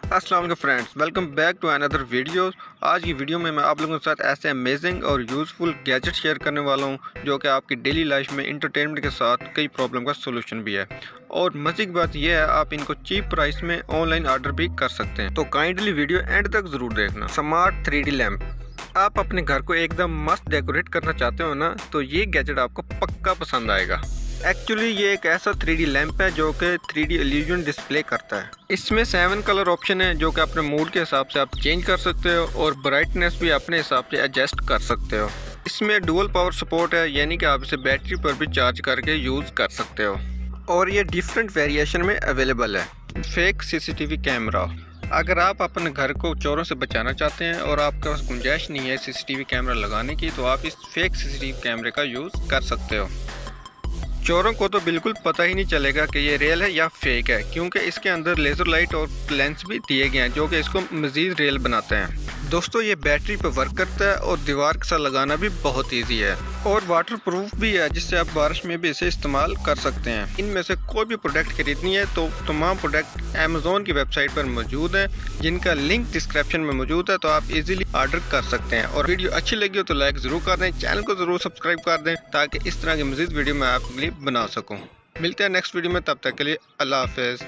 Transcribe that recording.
अस्सलाम वालेकुम friends, welcome back to another video. आज की वीडियो में मैं आप लोगों के साथ ऐसे अमेजिंग और यूज़फुल गैजेट शेयर करने वाला हूं जो कि आपकी डेली लाइफ में इंटरटेनमेंट के साथ कई प्रॉब्लम का सोल्यूशन भी है। और मज़े की बात यह है, आप इनको चीप प्राइस में ऑनलाइन ऑर्डर भी कर सकते हैं। तो काइंडली वीडियो एंड तक ज़रूर देखना। Smart 3D lamp. आप अपने घर को एकदम मस्त डेकोरेट करना चाहते हो ना, तो ये गैजेट आपको पक्का पसंद आएगा। एक्चुअली ये एक ऐसा 3D लैंप है जो कि 3D इल्यूजन डिस्प्ले करता है। इसमें 7 कलर ऑप्शन है जो कि अपने मूड के हिसाब से आप चेंज कर सकते हो और ब्राइटनेस भी अपने हिसाब से एडजस्ट कर सकते हो। इसमें डुअल पावर सपोर्ट है, यानी कि आप इसे बैटरी पर भी चार्ज करके यूज़ कर सकते हो। और ये डिफरेंट वेरिएशन में अवेलेबल है। Fake CCTV camera. अगर आप अपने घर को चोरों से बचाना चाहते हैं और आपके पास गुंजाइश नहीं है CCTV कैमरा लगाने की, तो आप इस फेक CCTV कैमरे का यूज़ कर सकते हो। चोरों को तो बिल्कुल पता ही नहीं चलेगा कि ये रियल है या फेक है, क्योंकि इसके अंदर लेज़र लाइट और लेंस भी दिए गए हैं जो कि इसको मज़ीद रियल बनाते हैं। दोस्तों, ये बैटरी पर वर्क करता है और दीवार के साथ लगाना भी बहुत इजी है और वाटर प्रूफ भी है, जिससे आप बारिश में भी इसे इस्तेमाल कर सकते हैं। इनमें से कोई भी प्रोडक्ट खरीदनी है तो तमाम प्रोडक्ट अमेज़ॉन की वेबसाइट पर मौजूद हैं, जिनका लिंक डिस्क्रिप्शन में मौजूद है, तो आप इजीली ऑर्डर कर सकते हैं। और वीडियो अच्छी लगी हो तो लाइक ज़रूर कर दें, चैनल को ज़रूर सब्सक्राइब कर दें ताकि इस तरह की मज़ीद वीडियो मैं आपके लिए बना सकूँ। मिलते हैं नेक्स्ट वीडियो में, तब तक के लिए अल्लाह हाफ़िज़।